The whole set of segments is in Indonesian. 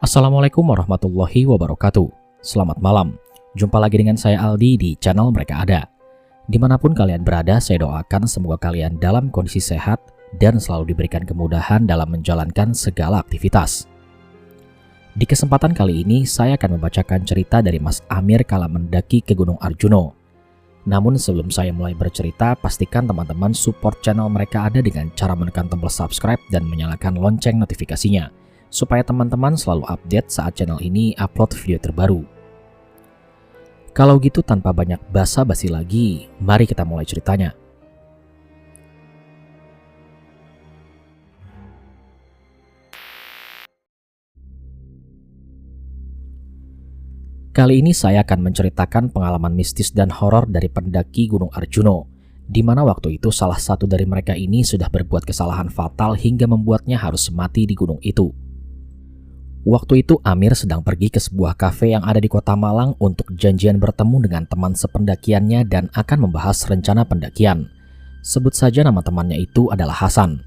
Assalamualaikum warahmatullahi wabarakatuh. Selamat malam. Jumpa lagi dengan saya Aldi di channel Mereka Ada. Dimanapun kalian berada, saya doakan semoga kalian dalam kondisi sehat dan selalu diberikan kemudahan dalam menjalankan segala aktivitas. Di kesempatan kali ini, saya akan membacakan cerita dari Mas Amir kala mendaki ke Gunung Arjuno. Namun sebelum saya mulai bercerita, pastikan teman-teman support channel Mereka Ada dengan cara menekan tombol subscribe dan menyalakan lonceng notifikasinya, supaya teman-teman selalu update saat channel ini upload video terbaru. Kalau gitu tanpa banyak basa-basi lagi, mari kita mulai ceritanya. Kali ini saya akan menceritakan pengalaman mistis dan horor dari pendaki Gunung Arjuno, di mana waktu itu salah satu dari mereka ini sudah berbuat kesalahan fatal hingga membuatnya harus mati di gunung itu. Waktu itu Amir sedang pergi ke sebuah kafe yang ada di kota Malang untuk janjian bertemu dengan teman sependakiannya dan akan membahas rencana pendakian. Sebut saja nama temannya itu adalah Hasan.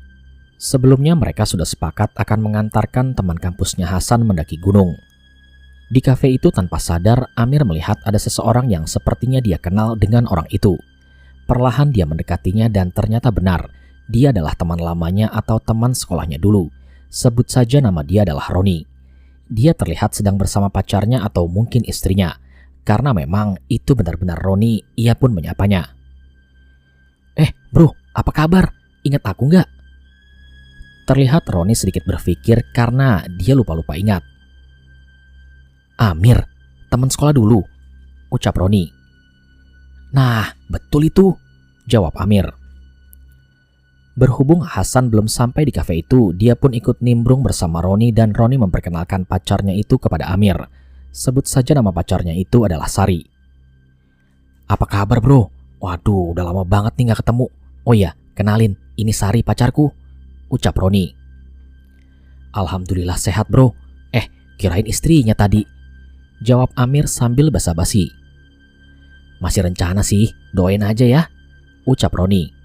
Sebelumnya mereka sudah sepakat akan mengantarkan teman kampusnya Hasan mendaki gunung. Di kafe itu tanpa sadar Amir melihat ada seseorang yang sepertinya dia kenal dengan orang itu. Perlahan dia mendekatinya dan ternyata benar, dia adalah teman lamanya atau teman sekolahnya dulu. Sebut saja nama dia adalah Roni. Dia terlihat sedang bersama pacarnya atau mungkin istrinya. Karena memang itu benar-benar Roni, ia pun menyapanya. Bro, apa kabar? Ingat aku nggak? Terlihat Roni sedikit berpikir karena dia lupa-lupa ingat. Amir, teman sekolah dulu, ucap Roni. Nah, betul itu, jawab Amir. Berhubung Hasan belum sampai di kafe itu, dia pun ikut nimbrung bersama Roni dan Roni memperkenalkan pacarnya itu kepada Amir. Sebut saja nama pacarnya itu adalah Sari. Apa kabar bro? Waduh, udah lama banget nih gak ketemu. Oh iya, kenalin, ini Sari pacarku, ucap Roni. Alhamdulillah sehat bro. Kirain istrinya tadi, jawab Amir sambil basa-basi. Masih rencana sih, doain aja ya, ucap Roni.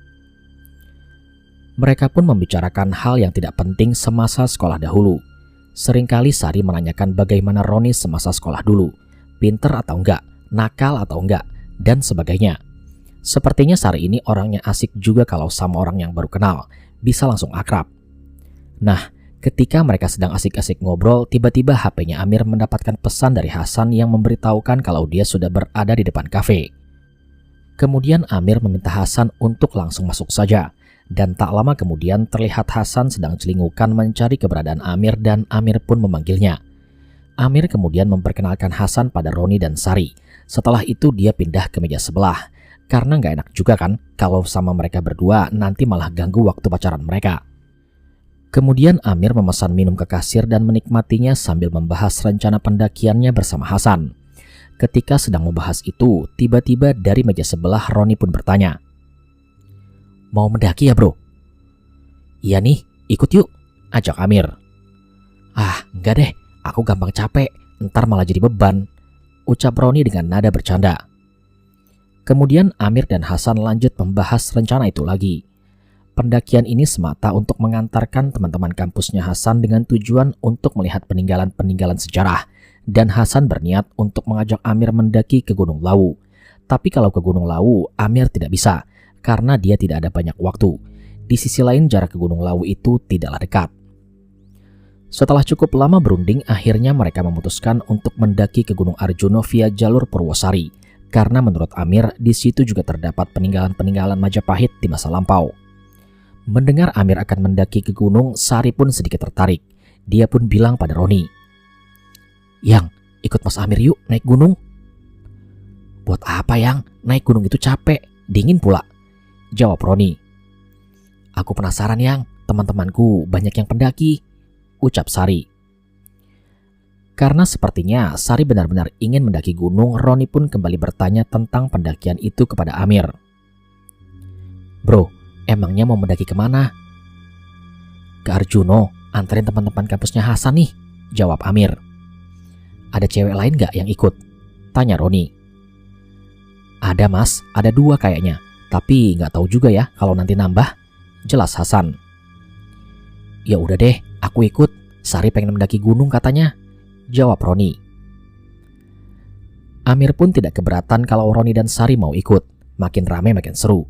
Mereka pun membicarakan hal yang tidak penting semasa sekolah dahulu. Seringkali Sari menanyakan bagaimana Roni semasa sekolah dulu, pinter atau enggak, nakal atau enggak, dan sebagainya. Sepertinya Sari ini orangnya asik juga kalau sama orang yang baru kenal, bisa langsung akrab. Nah, ketika mereka sedang asik-asik ngobrol, tiba-tiba HP-nya Amir mendapatkan pesan dari Hasan yang memberitahukan kalau dia sudah berada di depan kafe. Kemudian Amir meminta Hasan untuk langsung masuk saja. Dan tak lama kemudian terlihat Hasan sedang celingukan mencari keberadaan Amir dan Amir pun memanggilnya. Amir kemudian memperkenalkan Hasan pada Roni dan Sari. Setelah itu dia pindah ke meja sebelah. Karena gak enak juga kan kalau sama mereka berdua nanti malah ganggu waktu pacaran mereka. Kemudian Amir memesan minum ke kasir dan menikmatinya sambil membahas rencana pendakiannya bersama Hasan. Ketika sedang membahas itu, tiba-tiba dari meja sebelah Roni pun bertanya, mau mendaki ya bro? Iya nih, ikut yuk, ajak Amir. Enggak deh, aku gampang capek, ntar malah jadi beban, ucap Roni dengan nada bercanda. Kemudian Amir dan Hasan lanjut membahas rencana itu lagi. Pendakian ini semata untuk mengantarkan teman-teman kampusnya Hasan dengan tujuan untuk melihat peninggalan-peninggalan sejarah. Dan Hasan berniat untuk mengajak Amir mendaki ke Gunung Lawu. Tapi kalau ke Gunung Lawu, Amir tidak bisa. Karena dia tidak ada banyak waktu. Di sisi lain jarak ke Gunung Lawu itu tidaklah dekat. Setelah cukup lama berunding, akhirnya mereka memutuskan untuk mendaki ke Gunung Arjuno via jalur Purwosari. Karena menurut Amir, di situ juga terdapat peninggalan-peninggalan Majapahit di masa lampau. Mendengar Amir akan mendaki ke gunung, Sari pun sedikit tertarik. Dia pun bilang pada Roni, Yang, ikut Mas Amir yuk naik gunung. Buat apa Yang? Naik gunung itu capek, dingin pula, jawab Roni. Aku penasaran Yang, teman-temanku banyak yang pendaki, ucap Sari. Karena sepertinya Sari benar-benar ingin mendaki gunung, Roni pun kembali bertanya tentang pendakian itu kepada Amir. Bro, emangnya mau mendaki kemana? Ke Arjuno, anterin teman-teman kampusnya Hasan nih, jawab Amir. Ada cewek lain gak yang ikut? Tanya Roni. Ada mas, ada 2 kayaknya. Tapi nggak tahu juga ya kalau nanti nambah, jelas Hasan. Ya udah deh, aku ikut. Sari pengen mendaki gunung katanya. jawab Roni. Amir pun tidak keberatan kalau Roni dan Sari mau ikut. Makin ramai makin seru.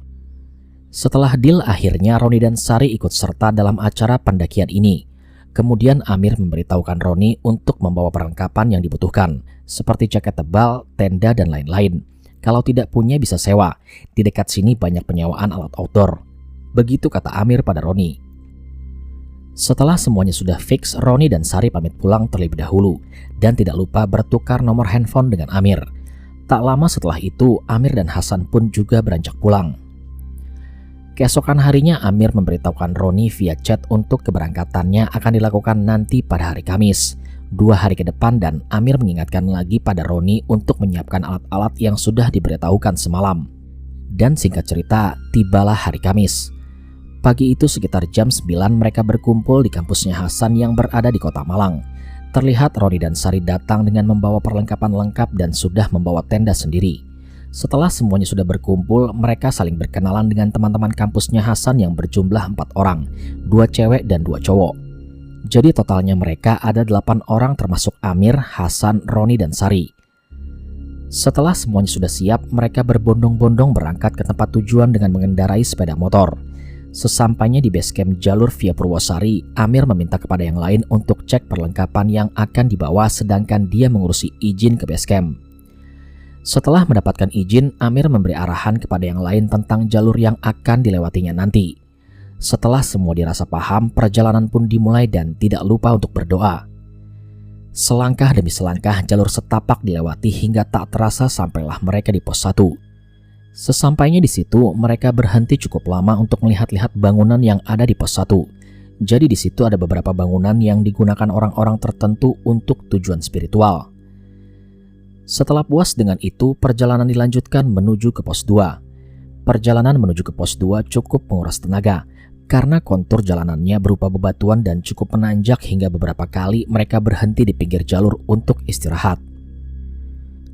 Setelah deal, akhirnya Roni dan Sari ikut serta dalam acara pendakian ini. Kemudian Amir memberitahukan Roni untuk membawa perlengkapan yang dibutuhkan, seperti jaket tebal, tenda, dan lain-lain. Kalau tidak punya bisa sewa. Di dekat sini banyak penyewaan alat outdoor. Begitu kata Amir pada Roni. Setelah semuanya sudah fix, Roni dan Sari pamit pulang terlebih dahulu dan tidak lupa bertukar nomor handphone dengan Amir. Tak lama setelah itu, Amir dan Hasan pun juga beranjak pulang. Keesokan harinya Amir memberitahukan Roni via chat untuk keberangkatannya akan dilakukan nanti pada hari Kamis, 2 hari ke depan, dan Amir mengingatkan lagi pada Roni untuk menyiapkan alat-alat yang sudah diberitahukan semalam. Dan singkat cerita, tibalah hari Kamis. Pagi itu sekitar jam 9 mereka berkumpul di kampusnya Hasan yang berada di kota Malang. Terlihat Roni dan Sari datang dengan membawa perlengkapan lengkap dan sudah membawa tenda sendiri. Setelah semuanya sudah berkumpul, mereka saling berkenalan dengan teman-teman kampusnya Hasan yang berjumlah 4 orang, 2 cewek dan 2 cowok. Jadi totalnya mereka ada 8 orang termasuk Amir, Hasan, Roni, dan Sari. Setelah semuanya sudah siap, mereka berbondong-bondong berangkat ke tempat tujuan dengan mengendarai sepeda motor. Sesampainya di base camp jalur via Purwosari, Amir meminta kepada yang lain untuk cek perlengkapan yang akan dibawa sedangkan dia mengurusi izin ke base camp. Setelah mendapatkan izin, Amir memberi arahan kepada yang lain tentang jalur yang akan dilewatinya nanti. Setelah semua dirasa paham, perjalanan pun dimulai dan tidak lupa untuk berdoa. Selangkah demi selangkah jalur setapak dilewati hingga tak terasa sampailah mereka di pos 1. Sesampainya di situ, mereka berhenti cukup lama untuk melihat-lihat bangunan yang ada di pos 1. Jadi di situ ada beberapa bangunan yang digunakan orang-orang tertentu untuk tujuan spiritual. Setelah puas dengan itu, perjalanan dilanjutkan menuju ke pos 2. Perjalanan menuju ke pos 2 cukup menguras tenaga, karena kontur jalanannya berupa bebatuan dan cukup menanjak hingga beberapa kali mereka berhenti di pinggir jalur untuk istirahat.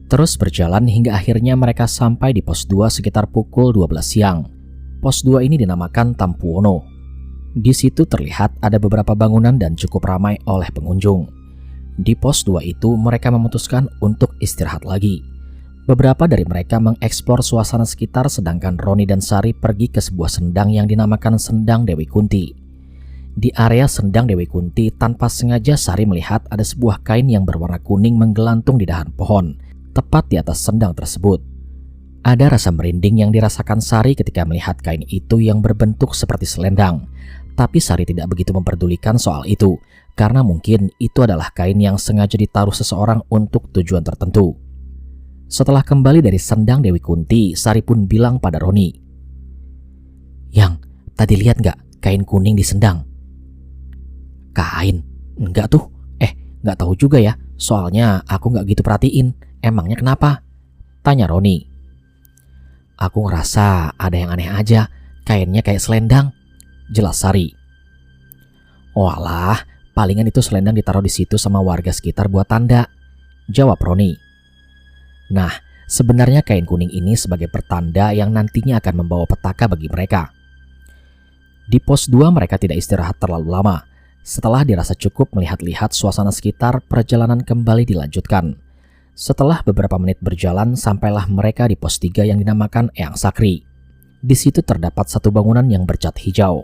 Terus berjalan hingga akhirnya mereka sampai di pos 2 sekitar pukul 12 siang. Pos 2 ini dinamakan Tampuwono. Di situ terlihat ada beberapa bangunan dan cukup ramai oleh pengunjung. Di pos 2 itu mereka memutuskan untuk istirahat lagi. Beberapa dari mereka mengeksplor suasana sekitar sedangkan Roni dan Sari pergi ke sebuah sendang yang dinamakan Sendang Dewi Kunti. Di area Sendang Dewi Kunti tanpa sengaja Sari melihat ada sebuah kain yang berwarna kuning menggelantung di dahan pohon, tepat di atas sendang tersebut. Ada rasa merinding yang dirasakan Sari ketika melihat kain itu yang berbentuk seperti selendang. Tapi Sari tidak begitu memperdulikan soal itu, karena mungkin itu adalah kain yang sengaja ditaruh seseorang untuk tujuan tertentu. Setelah kembali dari Sendang Dewi Kunti, Sari pun bilang pada Roni, "Yang, tadi lihat gak kain kuning di sendang?" "Kain? Enggak tuh. Gak tahu juga ya, soalnya aku gak gitu perhatiin. Emangnya kenapa?" tanya Roni. "Aku ngerasa ada yang aneh aja, kainnya kayak selendang," jelas Sari. "Walah, palingan itu selendang ditaruh di situ sama warga sekitar buat tanda," jawab Roni. Nah, sebenarnya kain kuning ini sebagai pertanda yang nantinya akan membawa petaka bagi mereka. Di pos 2 mereka tidak istirahat terlalu lama. Setelah dirasa cukup melihat-lihat suasana sekitar, perjalanan kembali dilanjutkan. Setelah beberapa menit berjalan, sampailah mereka di pos 3 yang dinamakan Eyang Sakri. Di situ terdapat satu bangunan yang bercat hijau.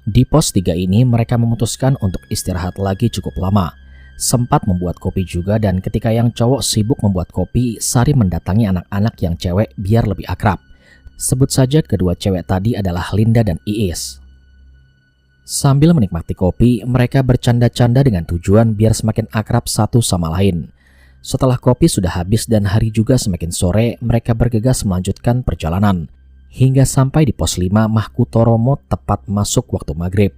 Di pos 3 ini mereka memutuskan untuk istirahat lagi cukup lama. Sempat membuat kopi juga, dan ketika yang cowok sibuk membuat kopi, Sari mendatangi anak-anak yang cewek biar lebih akrab. Sebut saja kedua cewek tadi adalah Linda dan Iis. Sambil menikmati kopi, mereka bercanda-canda dengan tujuan biar semakin akrab satu sama lain. Setelah kopi sudah habis dan hari juga semakin sore, mereka bergegas melanjutkan perjalanan. Hingga sampai di pos 5 Mahkutoromo tepat masuk waktu maghrib.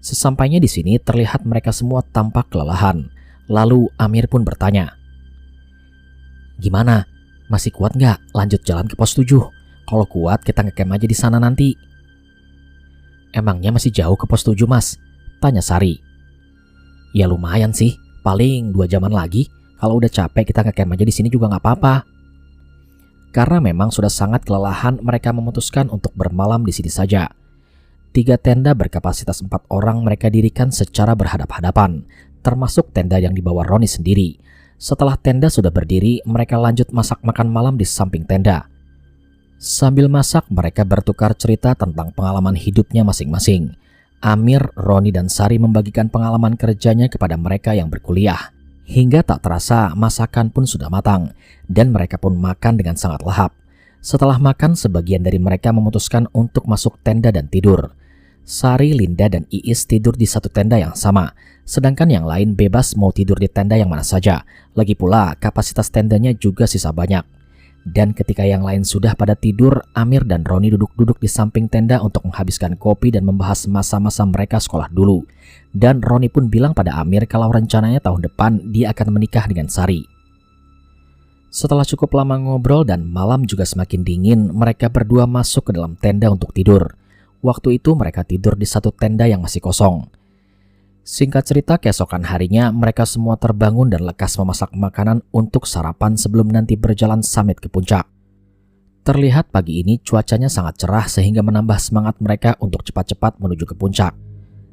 Sesampainya di sini terlihat mereka semua tampak kelelahan. Lalu Amir pun bertanya, "Gimana? Masih kuat nggak lanjut jalan ke pos 7? Kalau kuat kita ngecamp aja di sana nanti." "Emangnya masih jauh ke pos 7 mas?" tanya Sari. "Ya lumayan sih, paling 2 jaman lagi. Kalau udah capek kita ngecamp aja di sini juga nggak apa-apa." Karena memang sudah sangat kelelahan, mereka memutuskan untuk bermalam di sini saja. 3 tenda berkapasitas 4 orang mereka dirikan secara berhadap-hadapan. termasuk tenda yang dibawa Roni sendiri. Setelah tenda sudah berdiri, mereka lanjut masak makan malam di samping tenda. Sambil masak, mereka bertukar cerita tentang pengalaman hidupnya masing-masing. Amir, Roni, dan Sari membagikan pengalaman kerjanya kepada mereka yang berkuliah. Hingga tak terasa masakan pun sudah matang, dan mereka pun makan dengan sangat lahap. Setelah makan, sebagian dari mereka memutuskan untuk masuk tenda dan tidur. Sari, Linda, dan Iis tidur di satu tenda yang sama, sedangkan yang lain bebas mau tidur di tenda yang mana saja. Lagi pula, kapasitas tendanya juga sisa banyak. Dan ketika yang lain sudah pada tidur, Amir dan Roni duduk-duduk di samping tenda untuk menghabiskan kopi dan membahas masa-masa mereka sekolah dulu. Dan Roni pun bilang pada Amir kalau rencananya tahun depan dia akan menikah dengan Sari. Setelah cukup lama ngobrol dan malam juga semakin dingin, mereka berdua masuk ke dalam tenda untuk tidur. Waktu itu mereka tidur di satu tenda yang masih kosong. Singkat cerita, keesokan harinya mereka semua terbangun dan lekas memasak makanan untuk sarapan sebelum nanti berjalan summit ke puncak. Terlihat pagi ini cuacanya sangat cerah sehingga menambah semangat mereka untuk cepat-cepat menuju ke puncak.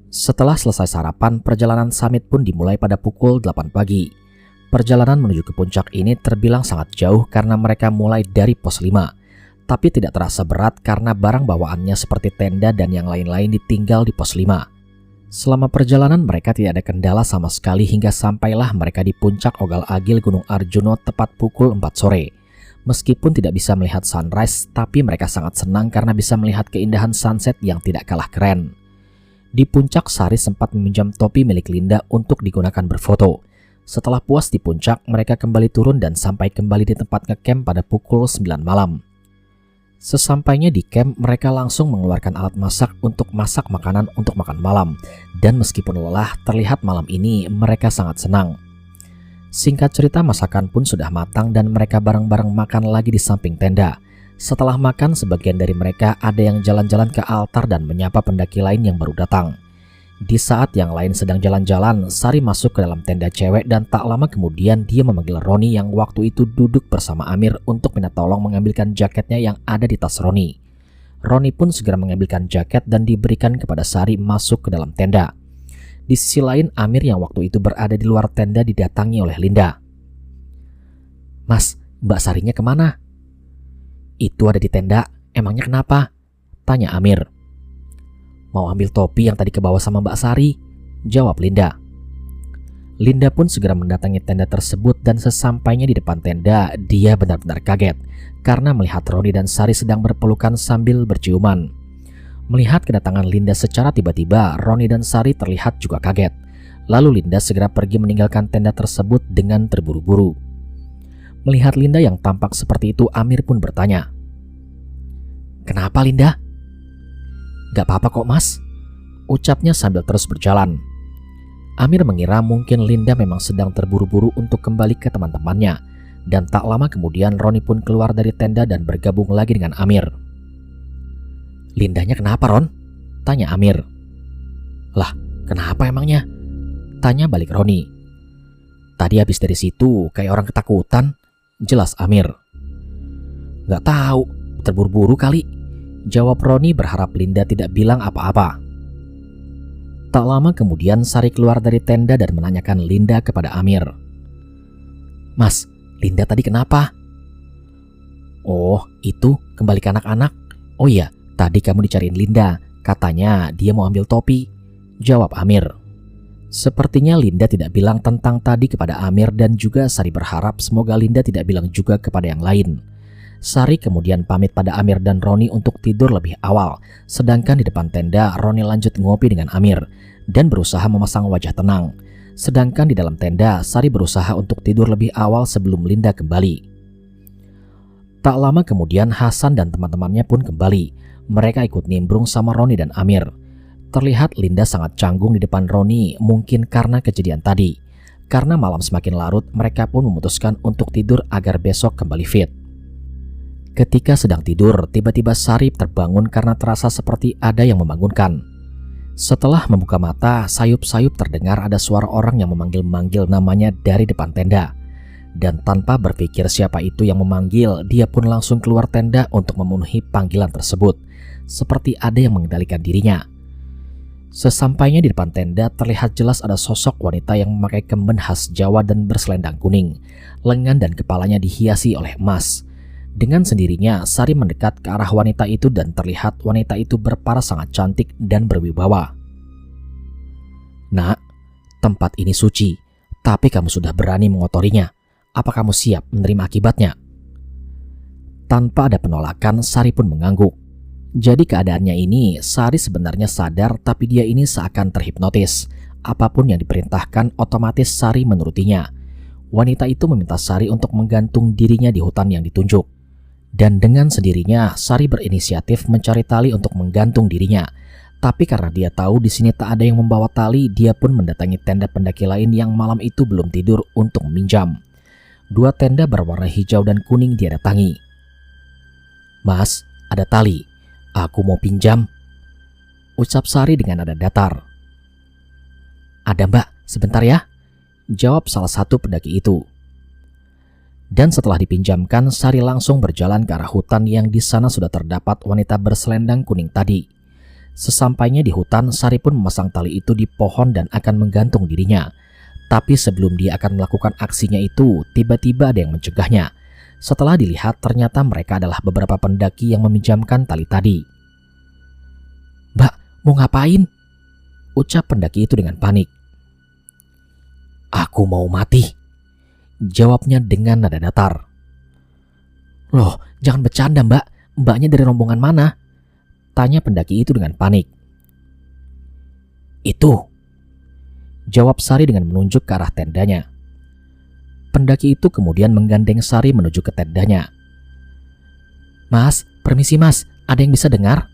Setelah selesai sarapan, perjalanan summit pun dimulai pada pukul 8 pagi. Perjalanan menuju ke puncak ini terbilang sangat jauh karena mereka mulai dari pos 5. Tapi tidak terasa berat karena barang bawaannya seperti tenda dan yang lain-lain ditinggal di pos 5. Selama perjalanan mereka tidak ada kendala sama sekali hingga sampailah mereka di puncak Ogal-Agil Gunung Arjuno tepat pukul 4 sore. Meskipun tidak bisa melihat sunrise, tapi mereka sangat senang karena bisa melihat keindahan sunset yang tidak kalah keren. Di puncak, Sari sempat meminjam topi milik Linda untuk digunakan berfoto. Setelah puas di puncak, mereka kembali turun dan sampai kembali di tempat ngecamp pada pukul 9 malam. Sesampainya di camp, mereka langsung mengeluarkan alat masak untuk masak makanan untuk makan malam. Dan meskipun lelah, terlihat malam ini mereka sangat senang. Singkat cerita, masakan pun sudah matang dan mereka bareng-bareng makan lagi di samping tenda. Setelah makan, sebagian dari mereka ada yang jalan-jalan ke altar dan menyapa pendaki lain yang baru datang. Di saat yang lain sedang jalan-jalan, Sari masuk ke dalam tenda cewek dan tak lama kemudian dia memanggil Roni yang waktu itu duduk bersama Amir untuk minta tolong mengambilkan jaketnya yang ada di tas Roni. Roni pun segera mengambilkan jaket dan diberikan kepada Sari masuk ke dalam tenda. Di sisi lain, Amir yang waktu itu berada di luar tenda didatangi oleh Linda. "Mas, Mbak Sarinya kemana?" "Itu ada di tenda, emangnya kenapa?" tanya Amir. "Mau ambil topi yang tadi kebawa sama Mbak Sari," jawab Linda. Linda pun segera mendatangi tenda tersebut dan sesampainya di depan tenda, dia benar-benar kaget karena melihat Roni dan Sari sedang berpelukan sambil berciuman. Melihat kedatangan Linda secara tiba-tiba, Roni dan Sari terlihat juga kaget. Lalu Linda segera pergi meninggalkan tenda tersebut dengan terburu-buru. Melihat Linda yang tampak seperti itu, Amir pun bertanya, "Kenapa Linda?" "Gak apa-apa kok mas," ucapnya sambil terus berjalan. Amir mengira mungkin Linda memang sedang terburu-buru untuk kembali ke teman-temannya. Dan tak lama kemudian Roni pun keluar dari tenda dan bergabung lagi dengan Amir. "Lindanya kenapa Ron?" tanya Amir. "Lah, kenapa emangnya?" tanya balik Roni. "Tadi habis dari situ kayak orang ketakutan," jelas Amir. "Gak tahu, terburu-buru kali," jawab Roni berharap Linda tidak bilang apa-apa. Tak lama kemudian Sari keluar dari tenda dan menanyakan Linda kepada Amir. "Mas, Linda tadi kenapa?" "Oh, itu kembali ke anak-anak. Oh iya, tadi kamu dicariin Linda. Katanya dia mau ambil topi," jawab Amir. Sepertinya Linda tidak bilang tentang tadi kepada Amir dan juga Sari berharap semoga Linda tidak bilang juga kepada yang lain. Sari kemudian pamit pada Amir dan Roni untuk tidur lebih awal, sedangkan di depan tenda Roni lanjut ngopi dengan Amir dan berusaha memasang wajah tenang. Sedangkan di dalam tenda Sari berusaha untuk tidur lebih awal sebelum Linda kembali. Tak lama kemudian Hasan dan teman-temannya pun kembali. Mereka ikut nimbrung sama Roni dan Amir. Terlihat Linda sangat canggung di depan Roni, mungkin karena kejadian tadi. Karena malam semakin larut, mereka pun memutuskan untuk tidur agar besok kembali fit. Ketika sedang tidur, tiba-tiba Sari terbangun karena terasa seperti ada yang membangunkan. Setelah membuka mata, sayup-sayup terdengar ada suara orang yang memanggil-manggil namanya dari depan tenda. Dan tanpa berpikir siapa itu yang memanggil, dia pun langsung keluar tenda untuk memenuhi panggilan tersebut. Seperti ada yang mengendalikan dirinya. Sesampainya di depan tenda, terlihat jelas ada sosok wanita yang memakai kemben khas Jawa dan berselendang kuning. Lengan dan kepalanya dihiasi oleh emas. Dengan sendirinya, Sari mendekat ke arah wanita itu dan terlihat wanita itu berparas sangat cantik dan berwibawa. "Nak, tempat ini suci, tapi kamu sudah berani mengotorinya. Apa kamu siap menerima akibatnya?" Tanpa ada penolakan, Sari pun mengangguk. Jadi keadaannya ini, Sari sebenarnya sadar, tapi dia ini seakan terhipnotis. Apapun yang diperintahkan, otomatis Sari menurutinya. Wanita itu meminta Sari untuk menggantung dirinya di hutan yang ditunjuk. Dan dengan sendirinya, Sari berinisiatif mencari tali untuk menggantung dirinya. Tapi karena dia tahu di sini tak ada yang membawa tali, dia pun mendatangi tenda pendaki lain yang malam itu belum tidur untuk meminjam. 2 tenda berwarna hijau dan kuning dia datangi. "Mas, ada tali. Aku mau pinjam," ucap Sari dengan nada datar. "Ada mbak, sebentar ya," jawab salah satu pendaki itu. Dan setelah dipinjamkan, Sari langsung berjalan ke arah hutan yang di sana sudah terdapat wanita berselendang kuning tadi. Sesampainya di hutan, Sari pun memasang tali itu di pohon dan akan menggantung dirinya. Tapi sebelum dia akan melakukan aksinya itu, tiba-tiba ada yang mencegahnya. Setelah dilihat, ternyata mereka adalah beberapa pendaki yang meminjamkan tali tadi. "Mbak, mau ngapain?" ucap pendaki itu dengan panik. "Aku mau mati," jawabnya dengan nada datar. "Loh, jangan bercanda mbak, mbaknya dari rombongan mana?" tanya pendaki itu dengan panik. "Itu," jawab Sari dengan menunjuk ke arah tendanya. Pendaki itu kemudian menggandeng Sari menuju ke tendanya. "Mas, permisi mas, ada yang bisa dengar?"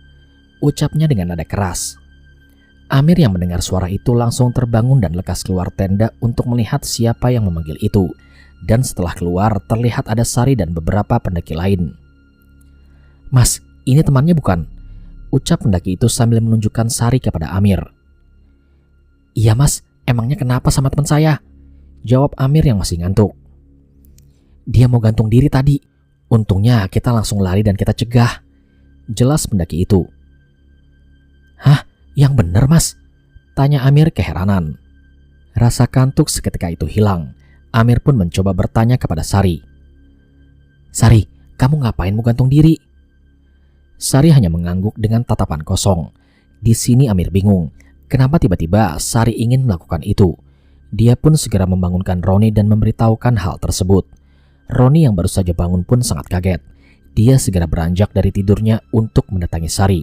ucapnya dengan nada keras. Amir yang mendengar suara itu langsung terbangun dan lekas keluar tenda untuk melihat siapa yang memanggil itu. Dan setelah keluar, terlihat ada Sari dan beberapa pendaki lain. "Mas, ini temannya bukan?" ucap pendaki itu sambil menunjukkan Sari kepada Amir. "Iya mas, emangnya kenapa sama teman saya?" jawab Amir yang masih ngantuk. "Dia mau gantung diri tadi. Untungnya kita langsung lari dan kita cegah," jelas pendaki itu. "Hah? Yang bener mas?" tanya Amir keheranan. Rasa kantuk seketika itu hilang. Amir pun mencoba bertanya kepada Sari. "Sari, kamu ngapain mau gantung diri?" Sari hanya mengangguk dengan tatapan kosong. Di sini Amir bingung. Kenapa tiba-tiba Sari ingin melakukan itu? Dia pun segera membangunkan Roni dan memberitahukan hal tersebut. Roni yang baru saja bangun pun sangat kaget. Dia segera beranjak dari tidurnya untuk mendatangi Sari.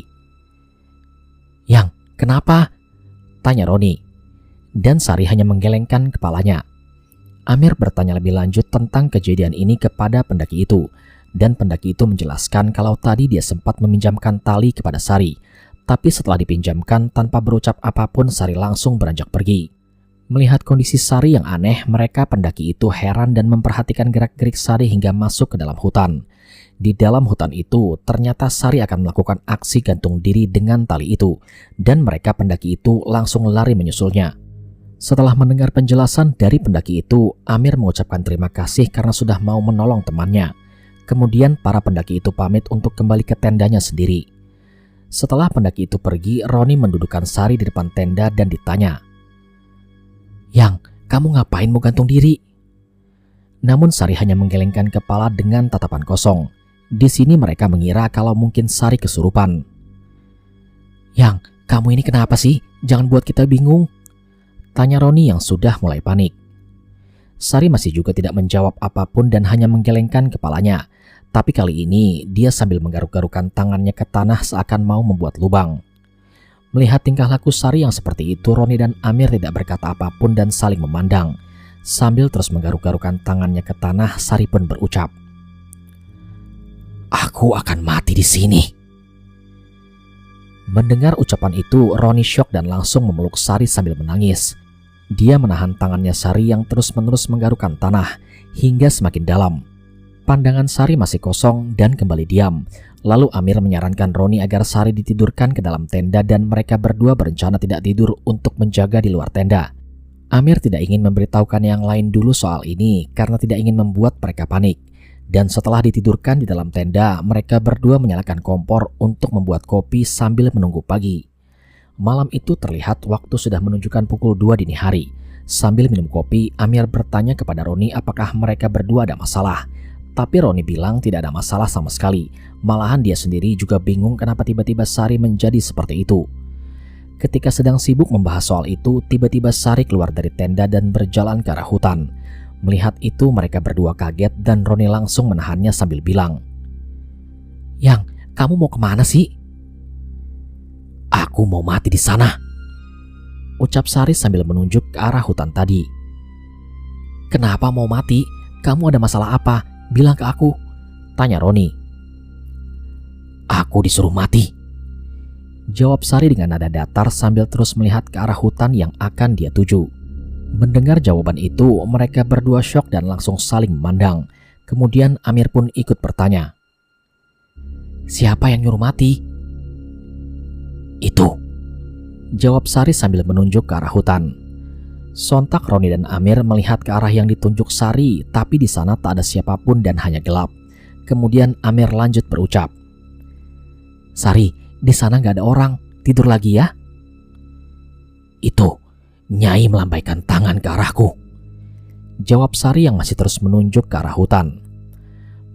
"Yang, kenapa?" tanya Roni. Dan Sari hanya menggelengkan kepalanya. Amir bertanya lebih lanjut tentang kejadian ini kepada pendaki itu. Dan pendaki itu menjelaskan kalau tadi dia sempat meminjamkan tali kepada Sari. Tapi setelah dipinjamkan, tanpa berucap apapun, Sari langsung beranjak pergi. Melihat kondisi Sari yang aneh, mereka pendaki itu heran dan memperhatikan gerak-gerik Sari hingga masuk ke dalam hutan. Di dalam hutan itu, ternyata Sari akan melakukan aksi gantung diri dengan tali itu, dan mereka pendaki itu langsung lari menyusulnya. Setelah mendengar penjelasan dari pendaki itu, Amir mengucapkan terima kasih karena sudah mau menolong temannya. Kemudian para pendaki itu pamit untuk kembali ke tendanya sendiri. Setelah pendaki itu pergi, Roni mendudukkan Sari di depan tenda dan ditanya, "Yang, kamu ngapain mau gantung diri?" Namun Sari hanya menggelengkan kepala dengan tatapan kosong. Di sini mereka mengira kalau mungkin Sari kesurupan. "Yang, kamu ini kenapa sih? Jangan buat kita bingung," tanya Roni yang sudah mulai panik. Sari masih juga tidak menjawab apapun dan hanya menggelengkan kepalanya. Tapi kali ini dia sambil menggaruk-garukan tangannya ke tanah seakan mau membuat lubang. Melihat tingkah laku Sari yang seperti itu, Roni dan Amir tidak berkata apapun dan saling memandang. Sambil terus menggaruk-garukan tangannya ke tanah, Sari pun berucap, "Aku akan mati di sini." Mendengar ucapan itu, Roni syok dan langsung memeluk Sari sambil menangis. Dia menahan tangannya Sari yang terus-menerus menggarukkan tanah hingga semakin dalam. Pandangan Sari masih kosong dan kembali diam. Lalu Amir menyarankan Roni agar Sari ditidurkan ke dalam tenda dan mereka berdua berencana tidak tidur untuk menjaga di luar tenda. Amir tidak ingin memberitahukan yang lain dulu soal ini karena tidak ingin membuat mereka panik. Dan setelah ditidurkan di dalam tenda, mereka berdua menyalakan kompor untuk membuat kopi sambil menunggu pagi. Malam itu terlihat waktu sudah menunjukkan pukul 2 dini hari. Sambil minum kopi, Amir bertanya kepada Roni apakah mereka berdua ada masalah. Tapi Roni bilang tidak ada masalah sama sekali. Malahan dia sendiri juga bingung kenapa tiba-tiba Sari menjadi seperti itu. Ketika sedang sibuk membahas soal itu, tiba-tiba Sari keluar dari tenda dan berjalan ke arah hutan. Melihat itu mereka berdua kaget dan Roni langsung menahannya sambil bilang, "Yang, kamu mau kemana sih?" "Aku mau mati di sana," ucap Sari sambil menunjuk ke arah hutan tadi. "Kenapa mau mati? Kamu ada masalah apa? Bilang ke aku," tanya Roni. "Aku disuruh mati," jawab Sari dengan nada datar sambil terus melihat ke arah hutan yang akan dia tuju. Mendengar jawaban itu, mereka berdua syok dan langsung saling memandang. Kemudian Amir pun ikut bertanya, "Siapa yang nyuruh mati?" "Itu," jawab Sari sambil menunjuk ke arah hutan. Sontak Roni dan Amir melihat ke arah yang ditunjuk Sari, tapi di sana tak ada siapapun dan hanya gelap. Kemudian Amir lanjut berucap, "Sari, di sana gak ada orang. Tidur lagi ya." "Itu, Nyai melambaikan tangan ke arahku," jawab Sari yang masih terus menunjuk ke arah hutan.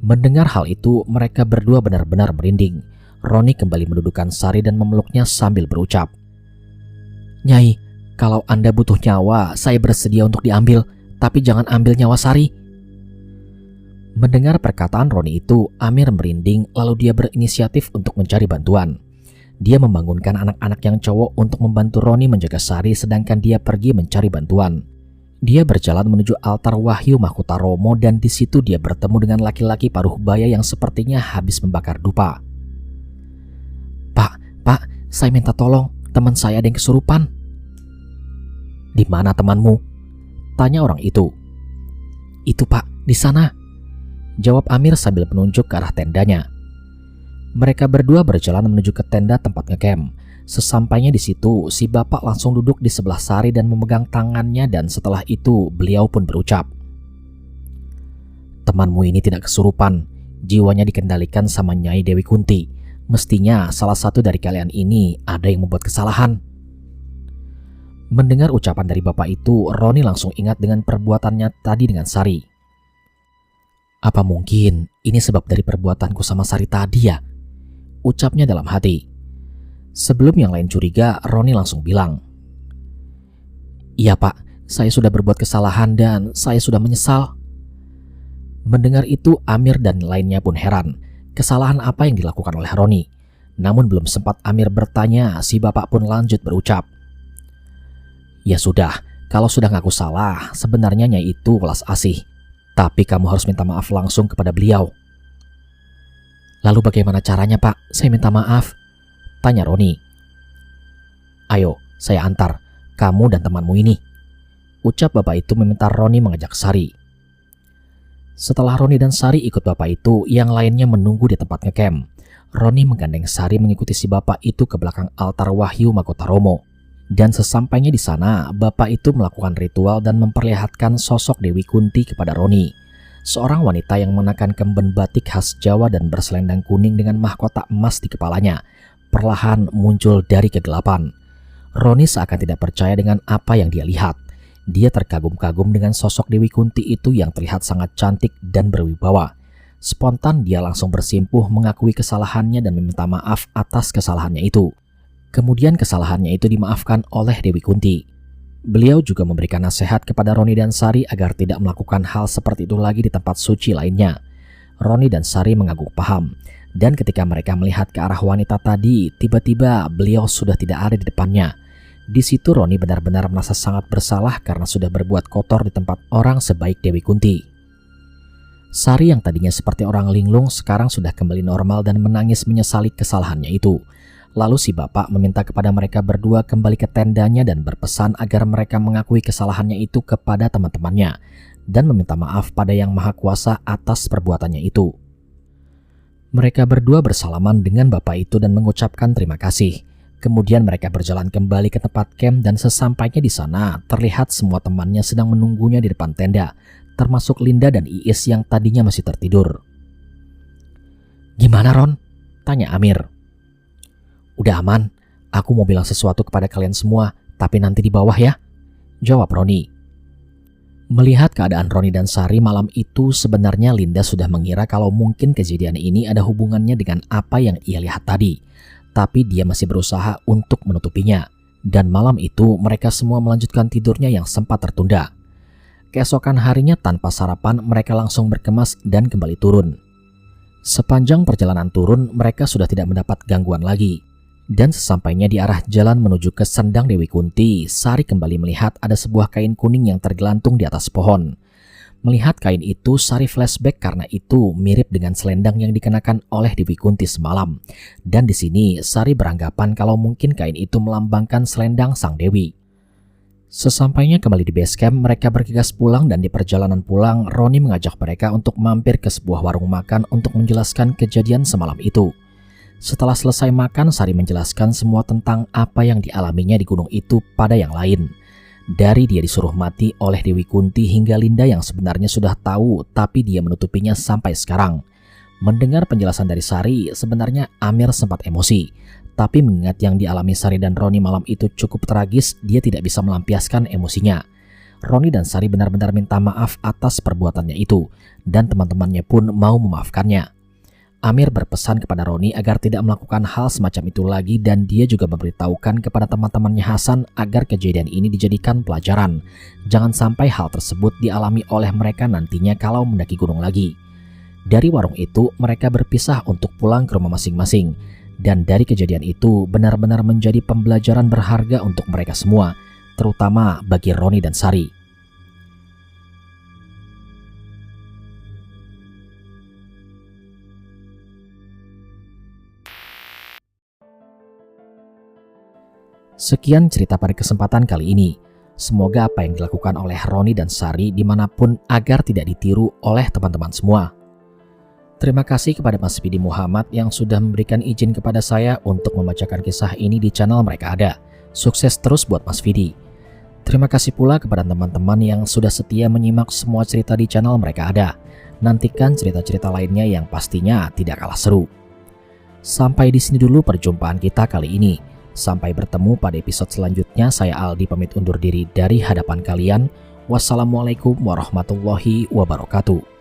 Mendengar hal itu, mereka berdua benar-benar merinding. Roni kembali mendudukan Sari dan memeluknya sambil berucap, "Nyai, kalau Anda butuh nyawa, saya bersedia untuk diambil, tapi jangan ambil nyawa Sari." Mendengar perkataan Roni itu, Amir merinding lalu dia berinisiatif untuk mencari bantuan. Dia membangunkan anak-anak yang cowok untuk membantu Roni menjaga Sari sedangkan dia pergi mencari bantuan. Dia berjalan menuju altar Wahyu Mahkota Romo dan di situ dia bertemu dengan laki-laki paruh baya yang sepertinya habis membakar dupa. Pak, saya minta tolong, teman saya ada yang kesurupan." "Di mana temanmu?" tanya orang itu. "Itu Pak, di sana," jawab Amir sambil menunjuk ke arah tendanya. Mereka berdua berjalan menuju ke tenda tempat ngecamp. Sesampainya di situ, si bapak langsung duduk di sebelah Sari dan memegang tangannya dan setelah itu beliau pun berucap, "Temanmu ini tidak kesurupan, jiwanya dikendalikan sama Nyai Dewi Kunti. Mestinya salah satu dari kalian ini ada yang membuat kesalahan." Mendengar ucapan dari bapak itu, Roni langsung ingat dengan perbuatannya tadi dengan Sari. "Apa mungkin ini sebab dari perbuatanku sama Sari tadi ya?" ucapnya dalam hati. Sebelum yang lain curiga, Roni langsung bilang, "Iya Pak, saya sudah berbuat kesalahan dan saya sudah menyesal." Mendengar itu, Amir dan lainnya pun heran. Kesalahan apa yang dilakukan oleh Roni? Namun belum sempat Amir bertanya, si bapak pun lanjut berucap, "Ya sudah, kalau sudah ngaku salah, sebenarnya Nyai itu welas asih. Tapi kamu harus minta maaf langsung kepada beliau." "Lalu bagaimana caranya Pak? Saya minta maaf," tanya Roni. "Ayo, saya antar, kamu dan temanmu ini," ucap bapak itu meminta Roni mengajak Sari. Setelah Roni dan Sari ikut bapak itu, yang lainnya menunggu di tempat ngecamp. Roni menggandeng Sari mengikuti si bapak itu ke belakang altar Wahyu Mahkota Romo. Dan sesampainya di sana, bapak itu melakukan ritual dan memperlihatkan sosok Dewi Kunti kepada Roni. Seorang wanita yang mengenakan kemben batik khas Jawa dan berselendang kuning dengan mahkota emas di kepalanya, perlahan muncul dari kegelapan. Roni seakan tidak percaya dengan apa yang dia lihat. Dia terkagum-kagum dengan sosok Dewi Kunti itu yang terlihat sangat cantik dan berwibawa. Spontan dia langsung bersimpuh mengakui kesalahannya dan meminta maaf atas kesalahannya itu. Kemudian kesalahannya itu dimaafkan oleh Dewi Kunti. Beliau juga memberikan nasihat kepada Roni dan Sari agar tidak melakukan hal seperti itu lagi di tempat suci lainnya. Roni dan Sari mengangguk paham, dan ketika mereka melihat ke arah wanita tadi, tiba-tiba beliau sudah tidak ada di depannya. Di situ Roni benar-benar merasa sangat bersalah karena sudah berbuat kotor di tempat orang sebaik Dewi Kunti. Sari yang tadinya seperti orang linglung sekarang sudah kembali normal dan menangis menyesali kesalahannya itu. Lalu si bapak meminta kepada mereka berdua kembali ke tendanya dan berpesan agar mereka mengakui kesalahannya itu kepada teman-temannya dan meminta maaf pada Yang Maha Kuasa atas perbuatannya itu. Mereka berdua bersalaman dengan bapak itu dan mengucapkan terima kasih. Kemudian mereka berjalan kembali ke tempat camp dan sesampainya di sana terlihat semua temannya sedang menunggunya di depan tenda, termasuk Linda dan Iis yang tadinya masih tertidur. "Gimana Ron?" tanya Amir. "Udah aman, Aku mau bilang sesuatu kepada kalian semua, tapi nanti di bawah ya, jawab Roni. Melihat keadaan Roni dan Sari malam itu, sebenarnya Linda sudah mengira kalau mungkin kejadian ini ada hubungannya dengan apa yang ia lihat tadi. Tapi dia masih berusaha untuk menutupinya. Dan malam itu mereka semua melanjutkan tidurnya yang sempat tertunda. Keesokan harinya tanpa sarapan mereka langsung berkemas dan kembali turun. Sepanjang perjalanan turun mereka sudah tidak mendapat gangguan lagi. Dan sesampainya di arah jalan menuju ke Sendang Dewi Kunti, Sari kembali melihat ada sebuah kain kuning yang tergelantung di atas pohon. Melihat kain itu, Sari flashback karena itu mirip dengan selendang yang dikenakan oleh Dewi Kunti semalam. Dan di sini Sari beranggapan kalau mungkin kain itu melambangkan selendang sang dewi. Sesampainya kembali di base camp, mereka bergegas pulang dan di perjalanan pulang, Roni mengajak mereka untuk mampir ke sebuah warung makan untuk menjelaskan kejadian semalam itu. Setelah selesai makan, Sari menjelaskan semua tentang apa yang dialaminya di gunung itu pada yang lain. Dari dia disuruh mati oleh Dewi Kunti hingga Linda yang sebenarnya sudah tahu tapi dia menutupinya sampai sekarang. Mendengar penjelasan dari Sari, sebenarnya Amir sempat emosi. Tapi mengingat yang dialami Sari dan Roni malam itu cukup tragis, dia tidak bisa melampiaskan emosinya. Roni dan Sari benar-benar minta maaf atas perbuatannya itu, dan teman-temannya pun mau memaafkannya. Amir berpesan kepada Roni agar tidak melakukan hal semacam itu lagi dan dia juga memberitahukan kepada teman-temannya Hasan agar kejadian ini dijadikan pelajaran. Jangan sampai hal tersebut dialami oleh mereka nantinya kalau mendaki gunung lagi. Dari warung itu mereka berpisah untuk pulang ke rumah masing-masing. Dan dari kejadian itu benar-benar menjadi pembelajaran berharga untuk mereka semua, terutama bagi Roni dan Sari. Sekian cerita pada kesempatan kali ini. Semoga apa yang dilakukan oleh Roni dan Sari dimanapun agar tidak ditiru oleh teman-teman semua. Terima kasih kepada Mas Vidi Muhammad yang sudah memberikan izin kepada saya untuk membacakan kisah ini di channel Mereka Ada. Sukses terus buat Mas Vidi. Terima kasih pula kepada teman-teman yang sudah setia menyimak semua cerita di channel Mereka Ada. Nantikan cerita-cerita lainnya yang pastinya tidak kalah seru. Sampai di sini dulu perjumpaan kita kali ini. Sampai bertemu pada episode selanjutnya. Saya Aldi pamit undur diri dari hadapan kalian. Wassalamualaikum warahmatullahi wabarakatuh.